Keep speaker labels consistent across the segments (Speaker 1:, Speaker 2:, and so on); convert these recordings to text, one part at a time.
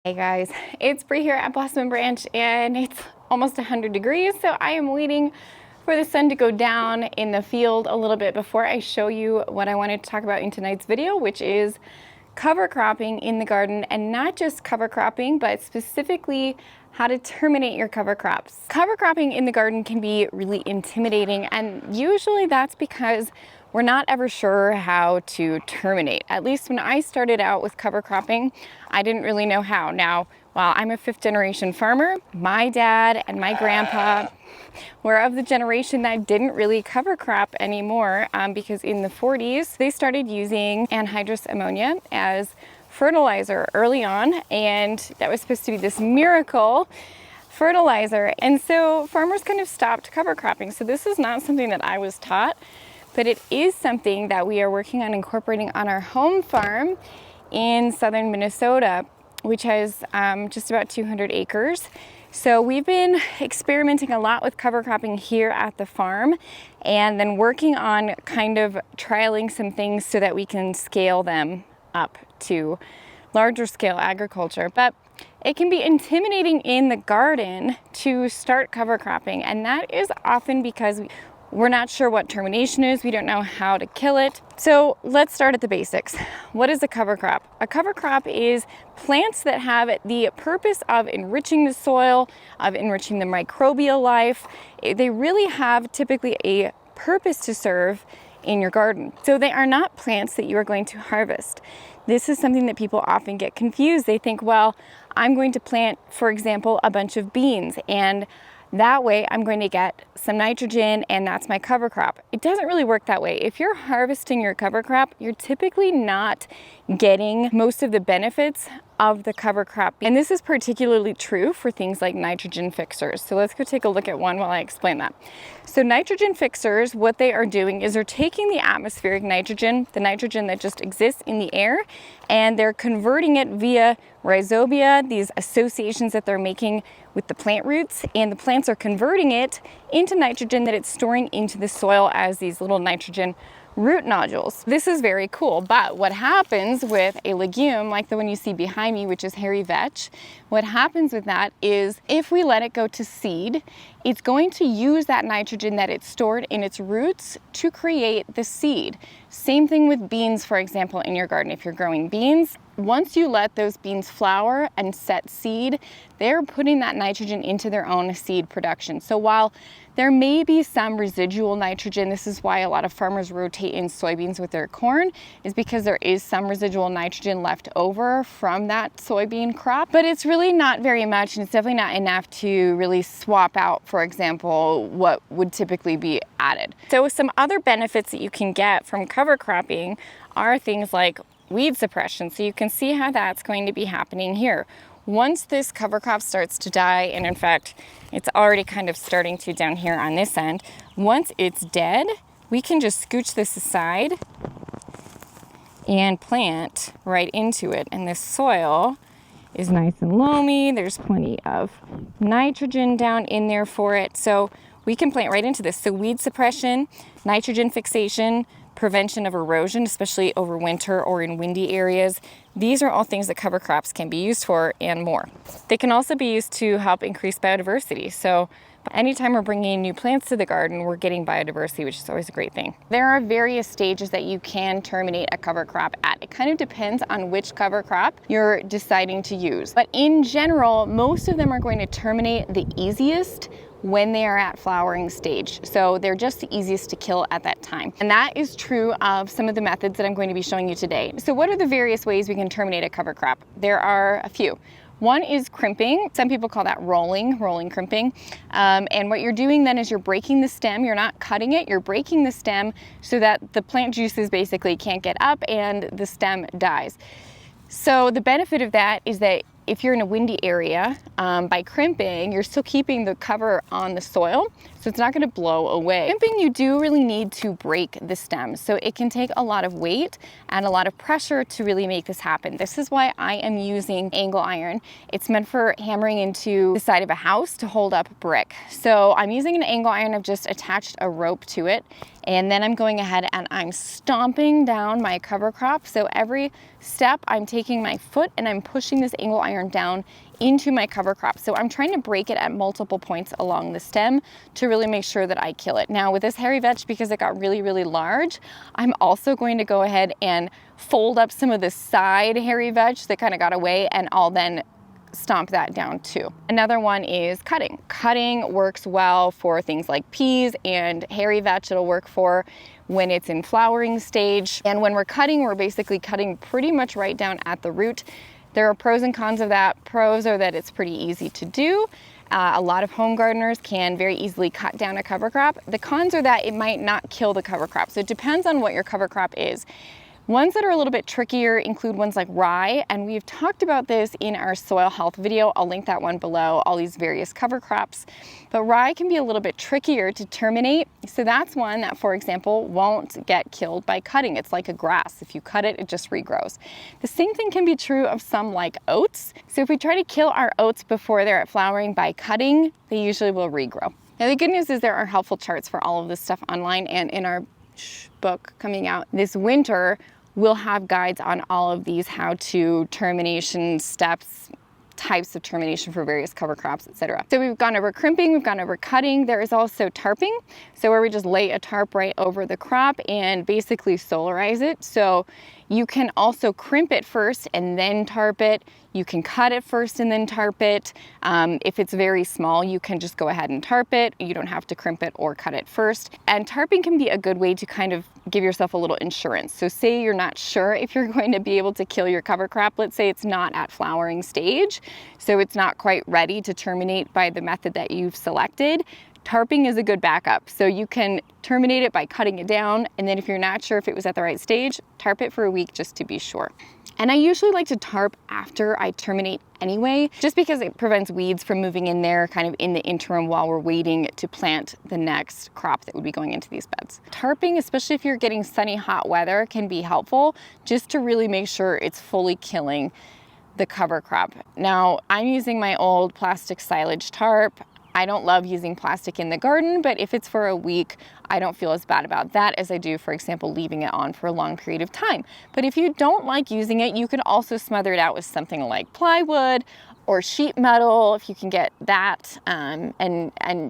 Speaker 1: Hey guys, it's Bree here at Blossom and Branch, and it's almost 100 degrees, so I am waiting for the sun to go down in the field a little bit before I show you what I wanted to talk about in tonight's video, which is cover cropping in the garden, and not just cover cropping, but specifically how to terminate your cover crops. Cover cropping in the garden can be really intimidating, and usually that's because we're not ever sure how to terminate. At least when I started out with cover cropping, I didn't really know how. Now, while I'm a 5th generation farmer, my dad and my grandpa were of the generation that didn't really cover crop anymore because in the 40s, they started using anhydrous ammonia as fertilizer early on, and that was supposed to be this miracle fertilizer. And so farmers kind of stopped cover cropping. So this is not something that I was taught, but it is something that we are working on incorporating on our home farm in southern Minnesota, which has just about 200 acres. So we've been experimenting a lot with cover cropping here at the farm, and then working on kind of trialing some things so that we can scale them up to larger scale agriculture. But it can be intimidating in the garden to start cover cropping, and that is often because we're not sure what termination is. We don't know how to kill it. So let's start at the basics. What is a cover crop? A cover crop is plants that have the purpose of enriching the soil, of enriching the microbial life. They really have typically a purpose to serve in your garden. So they are not plants that you are going to harvest. This is something that people often get confused. They think, well, I'm going to plant, for example, a bunch of beans, and that way I'm going to get some nitrogen, and that's my cover crop. It doesn't really work that way. If you're harvesting your cover crop, you're typically not getting most of the benefits of the cover crop. And this is particularly true for things like nitrogen fixers. So let's go take a look at one while I explain that. So nitrogen fixers, what they are doing is they're taking the atmospheric nitrogen, the nitrogen that just exists in the air, and they're converting it via rhizobia, these associations that they're making with the plant roots, and the plants are converting it into nitrogen that it's storing into the soil as these little nitrogen root nodules. This is very cool, but what happens with a legume like the one you see behind me, which is hairy vetch, what happens with that is if we let it go to seed, it's going to use that nitrogen that it's stored in its roots to create the seed. Same thing with beans, for example, in your garden. If you're growing beans, once you let those beans flower and set seed, they're putting that nitrogen into their own seed production. So while there may be some residual nitrogen, this is why a lot of farmers rotate in soybeans with their corn, is because there is some residual nitrogen left over from that soybean crop, but it's really not very much, and it's definitely not enough to really swap out, for example, what would typically be added. So some other benefits that you can get from cover cropping are things like weed suppression. So you can see how that's going to be happening here. Once this cover crop starts to die, and in fact, it's already kind of starting to down here on this end, once it's dead, we can just scooch this aside and plant right into it. And this soil is nice and loamy. There's plenty of nitrogen down in there for it. So we can plant right into this. So weed suppression, nitrogen fixation, prevention of erosion, especially over winter or in windy areas. These are all things that cover crops can be used for and more. They can also be used to help increase biodiversity. So anytime we're bringing new plants to the garden, we're getting biodiversity, which is always a great thing. There are various stages that you can terminate a cover crop at. It kind of depends on which cover crop you're deciding to use. But in general, most of them are going to terminate the easiest when they are at flowering stage. So they're just the easiest to kill at that time. And that is true of some of the methods that I'm going to be showing you today. So what are the various ways we can terminate a cover crop? There are a few. One is crimping. Some people call that rolling crimping. And what you're doing then is you're breaking the stem. You're not cutting it, you're breaking the stem so that the plant juices basically can't get up and the stem dies. So the benefit of that is that if you're in a windy area, by crimping, you're still keeping the cover on the soil. so it's not going to blow away. Crimping, you do really need to break the stem, so it can take a lot of weight and a lot of pressure to really make this happen. This is why I am using angle iron. It's meant for hammering into the side of a house to hold up brick. So I'm using an angle iron. I've just attached a rope to it, and then I'm going ahead and I'm stomping down my cover crop. So every step I'm taking my foot and I'm pushing this angle iron down into my cover crop. So I'm trying to break it at multiple points along the stem to really make sure that I kill it. Now with this hairy vetch, because it got really, really large, I'm also going to go ahead and fold up some of the side hairy vetch that kind of got away, and I'll then stomp that down too. Another one is cutting. Cutting works well for things like peas and hairy vetch. It'll work for when it's in flowering stage. And when we're cutting, we're basically cutting pretty much right down at the root. There are pros and cons of that. Pros are that it's pretty easy to do. A lot of home gardeners can very easily cut down a cover crop. The cons are that it might not kill the cover crop. So it depends on what your cover crop is. Ones that are a little bit trickier include ones like rye, and we've talked about this in our soil health video. I'll link that one below, all these various cover crops. But rye can be a little bit trickier to terminate. So that's one that, for example, won't get killed by cutting. It's like a grass. If you cut it, it just regrows. The same thing can be true of some like oats. So if we try to kill our oats before they're at flowering by cutting, they usually will regrow. Now the good news is there are helpful charts for all of this stuff online, and in our book coming out this winter, we'll have guides on all of these how-to termination steps, types of termination for various cover crops, etc. So we've gone over crimping, we've gone over cutting. There is also tarping, so where we just lay a tarp right over the crop and basically solarize it. So you can also crimp it first and then tarp it. You can cut it first and then tarp it. If it's very small, you can just go ahead and tarp it. You don't have to crimp it or cut it first. And tarping can be a good way to kind of give yourself a little insurance. So say you're not sure if you're going to be able to kill your cover crop. Let's say it's not at flowering stage, so it's not quite ready to terminate by the method that you've selected. Tarping is a good backup. So you can terminate it by cutting it down, and then if you're not sure if it was at the right stage, tarp it for a week just to be sure. And I usually like to tarp after I terminate anyway, just because it prevents weeds from moving in there kind of in the interim while we're waiting to plant the next crop that would be going into these beds. Tarping, especially if you're getting sunny, hot weather, can be helpful just to really make sure it's fully killing the cover crop. Now, I'm using my old plastic silage tarp. I don't love using plastic in the garden, but if it's for a week, I don't feel as bad about that as I do, for example, leaving it on for a long period of time. But if you don't like using it, you can also smother it out with something like plywood or sheet metal, if you can get that, and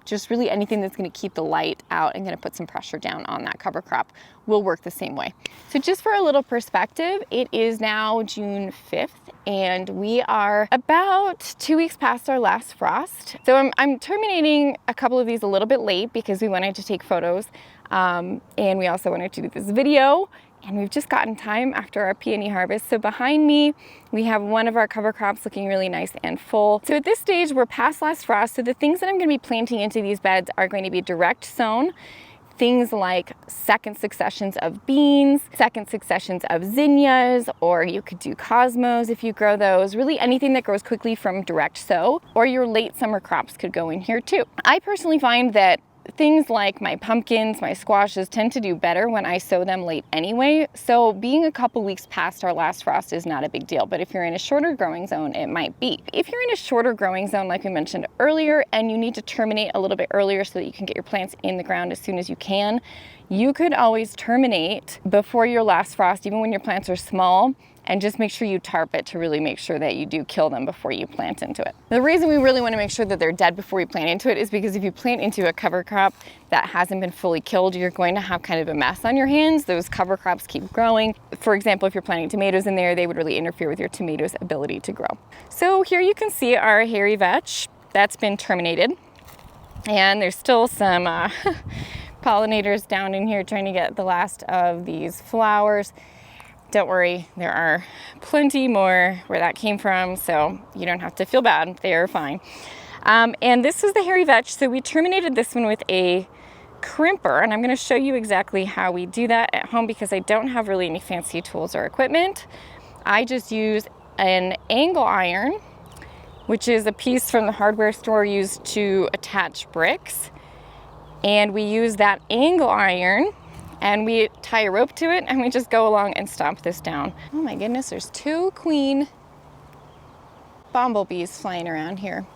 Speaker 1: just really anything that's gonna keep the light out and gonna put some pressure down on that cover crop will work the same way. So just for a little perspective, it is now June 5th, and we are about 2 weeks past our last frost. So I'm terminating a couple of these a little bit late because we wanted to take photos, and we also wanted to do this video. And we've just gotten time after our peony harvest. So behind me, we have one of our cover crops looking really nice and full. So at this stage, we're past last frost. So the things that I'm gonna be planting into these beds are going to be direct sown. Things like second successions of beans, second successions of zinnias, or you could do cosmos if you grow those. Really anything that grows quickly from direct sow, or your late summer crops could go in here too. I personally find that things like my pumpkins, my squashes tend to do better when I sow them late anyway. So being a couple weeks past our last frost is not a big deal, but if you're in a shorter growing zone, it might be. If you're in a shorter growing zone, like we mentioned earlier, and you need to terminate a little bit earlier so that you can get your plants in the ground as soon as you can, you could always terminate before your last frost, even when your plants are small, and just make sure you tarp it to really make sure that you do kill them before you plant into it. The reason we really want to make sure that they're dead before we plant into it is because if you plant into a cover crop that hasn't been fully killed, you're going to have kind of a mess on your hands. Those cover crops keep growing. For example, if you're planting tomatoes in there, they would really interfere with your tomatoes' ability to grow. So here you can see our hairy vetch that's been terminated. And there's still some pollinators down in here trying to get the last of these flowers. Don't worry, there are plenty more where that came from, so you don't have to feel bad, they are fine. And this is the hairy vetch, so we terminated this one with a crimper, and I'm gonna show you exactly how we do that at home because I don't have really any fancy tools or equipment. I just use an angle iron, which is a piece from the hardware store used to attach bricks. And we use that angle iron and we tie a rope to it and we just go along and stomp this down. Oh my goodness, there's 2 queen bumblebees flying around here.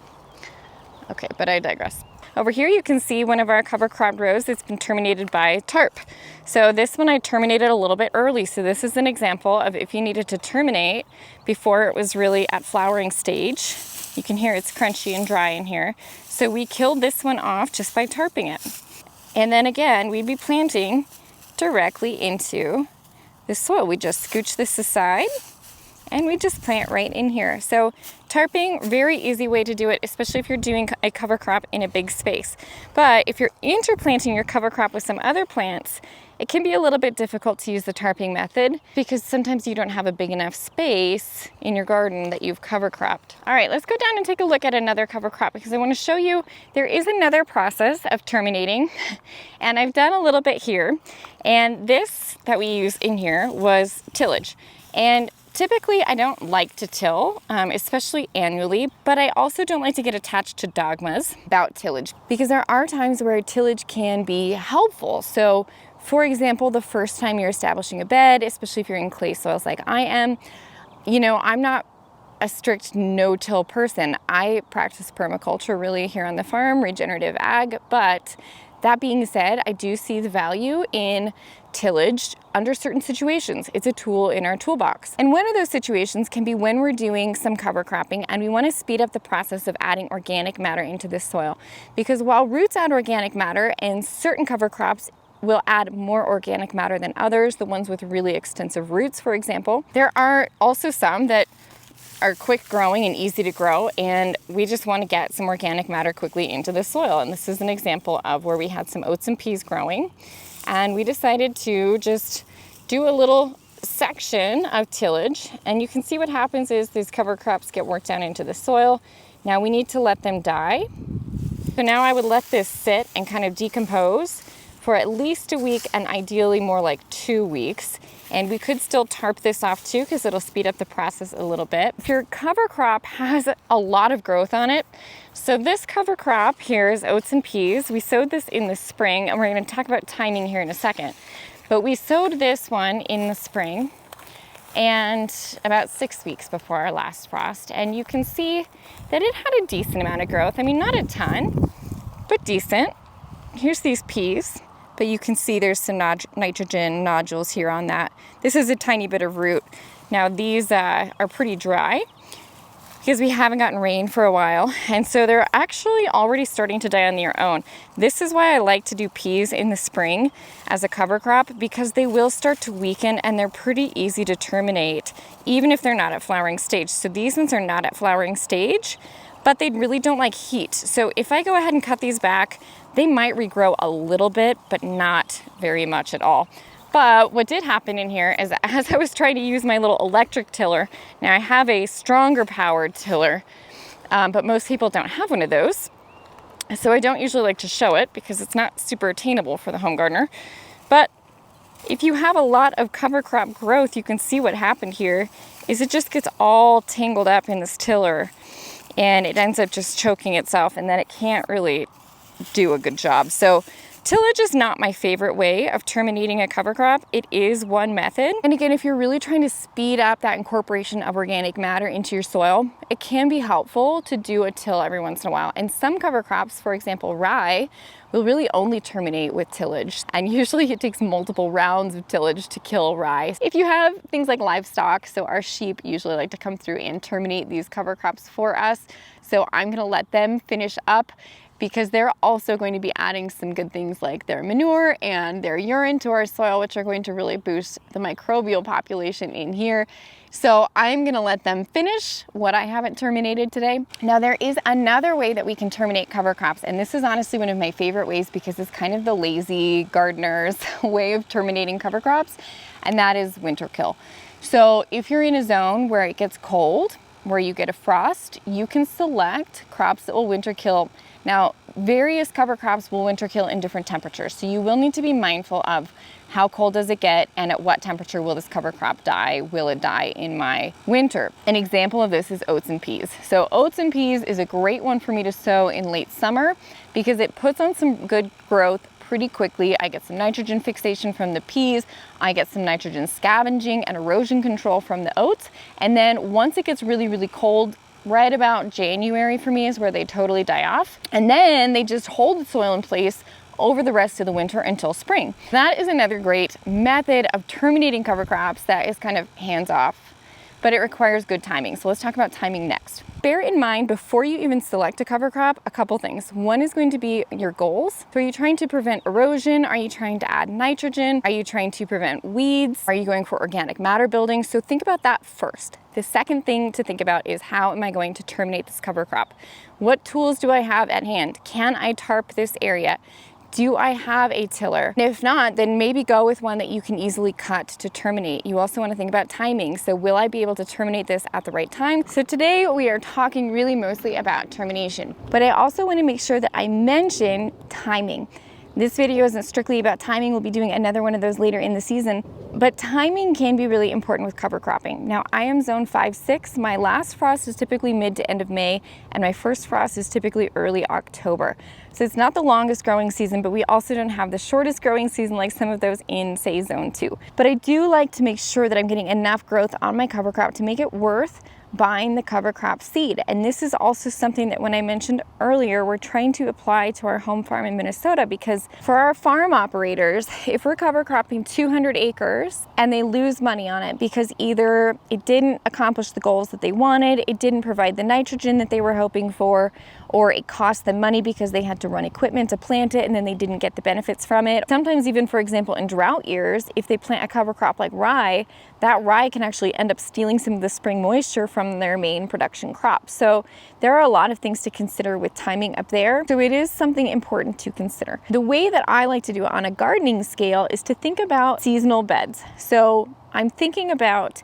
Speaker 1: Okay, but I digress. Over here you can see one of our cover crop rows that's been terminated by tarp. So this one I terminated a little bit early. So this is an example of if you needed to terminate before it was really at flowering stage. You can hear it's crunchy and dry in here. So we killed this one off just by tarping it. And then again, we'd be planting directly into the soil. We just scooch this aside and we just plant right in here. So tarping, very easy way to do it, especially if you're doing a cover crop in a big space. But if you're interplanting your cover crop with some other plants, it can be a little bit difficult to use the tarping method because sometimes you don't have a big enough space in your garden that you've cover cropped. All right, let's go down and take a look at another cover crop because I want to show you there is another process of terminating, and I've done a little bit here. And this that we use in here was tillage. And typically, I don't like to till, especially annually, but I also don't like to get attached to dogmas about tillage because there are times where tillage can be helpful. So, for example, the first time you're establishing a bed, especially if you're in clay soils like I am, you know, I'm not a strict no-till person. I practice permaculture really here on the farm, regenerative ag, but that being said, I do see the value in tillage under certain situations. It's a tool in our toolbox. And one of those situations can be when we're doing some cover cropping and we want to speed up the process of adding organic matter into the soil. Because while roots add organic matter and certain cover crops will add more organic matter than others, the ones with really extensive roots, for example, there are also some that are quick growing and easy to grow, and we just want to get some organic matter quickly into the soil. And this is an example of where we had some oats and peas growing, and we decided to just do a little section of tillage. And you can see what happens is these cover crops get worked down into the soil. Now we need to let them die. So now I would let this sit and kind of decompose for at least a week, and ideally more like 2 weeks. And we could still tarp this off too because it'll speed up the process a little bit. If your cover crop has a lot of growth on it, so this cover crop here is oats and peas. We sowed this in the spring, and we're going to talk about timing here in a second. But we sowed this one in the spring and about 6 weeks before our last frost. And you can see that it had a decent amount of growth. I mean, not a ton, but decent. Here's these peas. But you can see there's some nitrogen nodules here on that. This is a tiny bit of root. Now these are pretty dry because we haven't gotten rain for a while. And so they're actually already starting to die on their own. This is why I like to do peas in the spring as a cover crop, because they will start to weaken and they're pretty easy to terminate, even if they're not at flowering stage. So these ones are not at flowering stage, but they really don't like heat. So if I go ahead and cut these back, they might regrow a little bit, but not very much at all. But what did happen in here is as I was trying to use my little electric tiller, now I have a stronger powered tiller, but most people don't have one of those. So I don't usually like to show it because it's not super attainable for the home gardener. But if you have a lot of cover crop growth, you can see what happened here is it just gets all tangled up in this tiller and it ends up just choking itself, and then it can't really do a good job. So tillage is not my favorite way of terminating a cover crop. It is one method. And again, if you're really trying to speed up that incorporation of organic matter into your soil, it can be helpful to do a till every once in a while. And some cover crops, for example, rye, will really only terminate with tillage. And usually it takes multiple rounds of tillage to kill rye. If you have things like livestock, so our sheep usually like to come through and terminate these cover crops for us. So I'm gonna let them finish up because they're also going to be adding some good things like their manure and their urine to our soil, which are going to really boost the microbial population in here. So I'm gonna let them finish what I haven't terminated today. Now there is another way that we can terminate cover crops, and this is honestly one of my favorite ways because it's kind of the lazy gardener's way of terminating cover crops, and that is Winterkill. So if you're in a zone where it gets cold, where you get a frost, you can select crops that will Winterkill. Now, various cover crops will winter kill in different temperatures. So you will need to be mindful of how cold does it get and at what temperature will this cover crop die? Will it die in my winter? An example of this is oats and peas. So oats and peas is a great one for me to sow in late summer because it puts on some good growth pretty quickly. I get some nitrogen fixation from the peas. I get some nitrogen scavenging and erosion control from the oats. And then once it gets really, really cold, right about January for me is where they totally die off. And then they just hold the soil in place over the rest of the winter until spring. That is another great method of terminating cover crops that is kind of hands off, but it requires good timing. So let's talk about timing next. Bear in mind before you even select a cover crop, a couple things. One is going to be your goals. So are you trying to prevent erosion? Are you trying to add nitrogen? Are you trying to prevent weeds? Are you going for organic matter building? So think about that first. The second thing to think about is how am I going to terminate this cover crop? What tools do I have at hand? Can I tarp this area? Do I have a tiller? And if not, then maybe go with one that you can easily cut to terminate. You also want to think about timing. So will I be able to terminate this at the right time? So today we are talking really mostly about termination, but I also want to make sure that I mention timing. This video isn't strictly about timing. We'll be doing another one of those later in the season, but timing can be really important with cover cropping. Now I am zone 5-6. My last frost is typically mid to end of May, and my first frost is typically early October. So it's not the longest growing season, but we also don't have the shortest growing season like some of those in, say, zone 2. But I do like to make sure that I'm getting enough growth on my cover crop to make it worth buying the cover crop seed. And this is also something that when I mentioned earlier, we're trying to apply to our home farm in Minnesota, because for our farm operators, if we're cover cropping 200 acres and they lose money on it because either it didn't accomplish the goals that they wanted, it didn't provide the nitrogen that they were hoping for, or it cost them money because they had to run equipment to plant it and then they didn't get the benefits from it. Sometimes even, for example, in drought years, if they plant a cover crop like rye, that rye can actually end up stealing some of the spring moisture from their main production crop. So there are a lot of things to consider with timing up there. So it is something important to consider. The way that I like to do it on a gardening scale is to think about seasonal beds. So I'm thinking about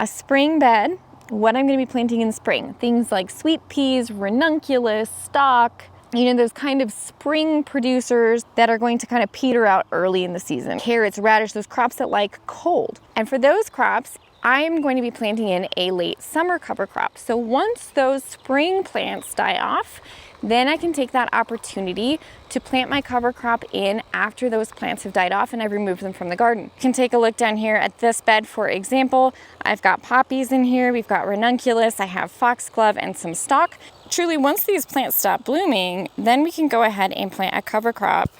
Speaker 1: a spring bed, what I'm going to be planting in the spring. Things like sweet peas, ranunculus, stock, those kind of spring producers that are going to kind of peter out early in the season. Carrots, radish, those crops that like cold. And for those crops, I'm going to be planting in a late summer cover crop. So once those spring plants die off, then I can take that opportunity to plant my cover crop in after those plants have died off and I've removed them from the garden. You can take a look down here at this bed, for example. I've got poppies in here, we've got ranunculus, I have foxglove and some stock. Truly, once these plants stop blooming, then we can go ahead and plant a cover crop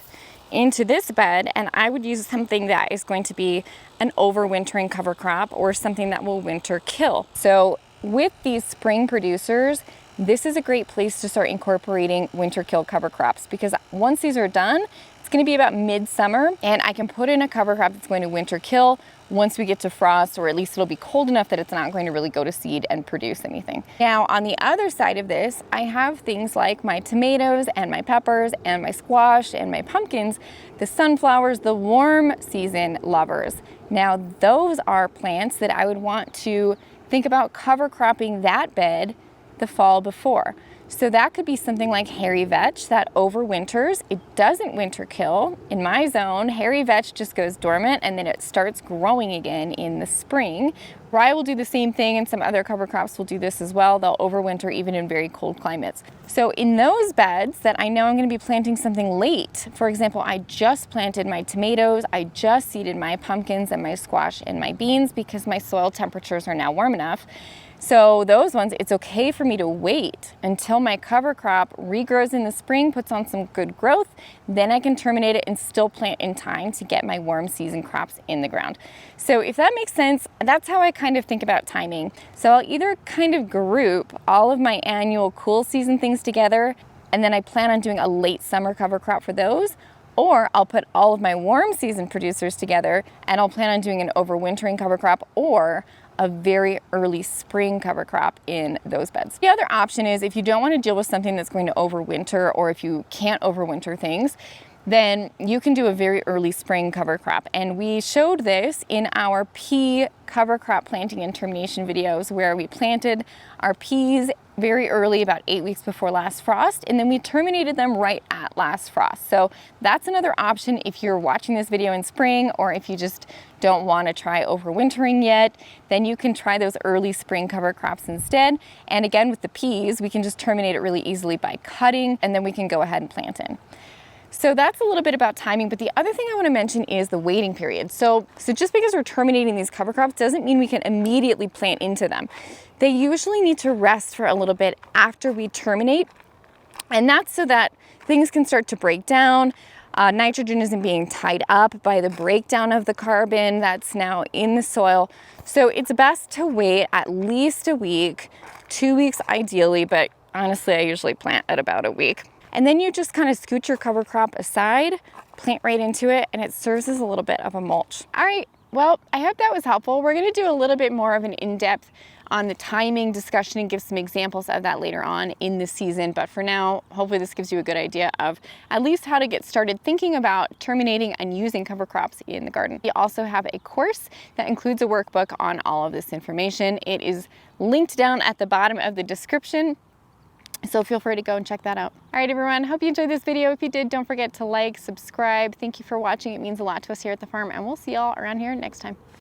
Speaker 1: into this bed, and I would use something that is going to be an overwintering cover crop or something that will winter kill. So with these spring producers, this is a great place to start incorporating winter kill cover crops, because once these are done, it's going to be about midsummer and I can put in a cover crop that's going to winter kill once we get to frost, or at least it'll be cold enough that it's not going to really go to seed and produce anything. Now on the other side of this, I have things like my tomatoes and my peppers and my squash and my pumpkins, the sunflowers, the warm season lovers. Now those are plants that I would want to think about cover cropping that bed the fall before. So that could be something like hairy vetch that overwinters. It doesn't winter kill. In my zone, hairy vetch just goes dormant and then it starts growing again in the spring. Rye will do the same thing, and some other cover crops will do this as well. They'll overwinter even in very cold climates. So in those beds that I know I'm going to be planting something late, for example, I just planted my tomatoes, I just seeded my pumpkins and my squash and my beans because my soil temperatures are now warm enough. So those ones, it's okay for me to wait until my cover crop regrows in the spring, puts on some good growth, then I can terminate it and still plant in time to get my warm season crops in the ground. So if that makes sense, that's how I kind of think about timing. So I'll either kind of group all of my annual cool season things together, and then I plan on doing a late summer cover crop for those, or I'll put all of my warm season producers together and I'll plan on doing an overwintering cover crop or a very early spring cover crop in those beds. The other option is if you don't want to deal with something that's going to overwinter, or if you can't overwinter things, then you can do a very early spring cover crop. And we showed this in our pea cover crop planting and termination videos, where we planted our peas very early, about 8 weeks before last frost, and then we terminated them right at last frost. So that's another option if you're watching this video in spring, or if you just don't want to try overwintering yet, then you can try those early spring cover crops instead. And again, with the peas, we can just terminate it really easily by cutting, and then we can go ahead and plant in. So that's a little bit about timing, but the other thing I want to mention is the waiting period. So just because we're terminating these cover crops doesn't mean we can immediately plant into them. They usually need to rest for a little bit after we terminate, and that's so that things can start to break down. Nitrogen isn't being tied up by the breakdown of the carbon that's now in the soil. So it's best to wait at least a week, 2 weeks ideally, but honestly, I usually plant at about a week. And then you just kind of scoot your cover crop aside, plant right into it, and it serves as a little bit of a mulch. All right, well, I hope that was helpful. We're gonna do a little bit more of an in-depth on the timing discussion and give some examples of that later on in the season. But for now, hopefully this gives you a good idea of at least how to get started thinking about terminating and using cover crops in the garden. We also have a course that includes a workbook on all of this information. It is linked down at the bottom of the description, so feel free to go and check that out. All right, everyone, hope you enjoyed this video. If you did, don't forget to like, subscribe. Thank you for watching. It means a lot to us here at the farm, and we'll see y'all around here next time.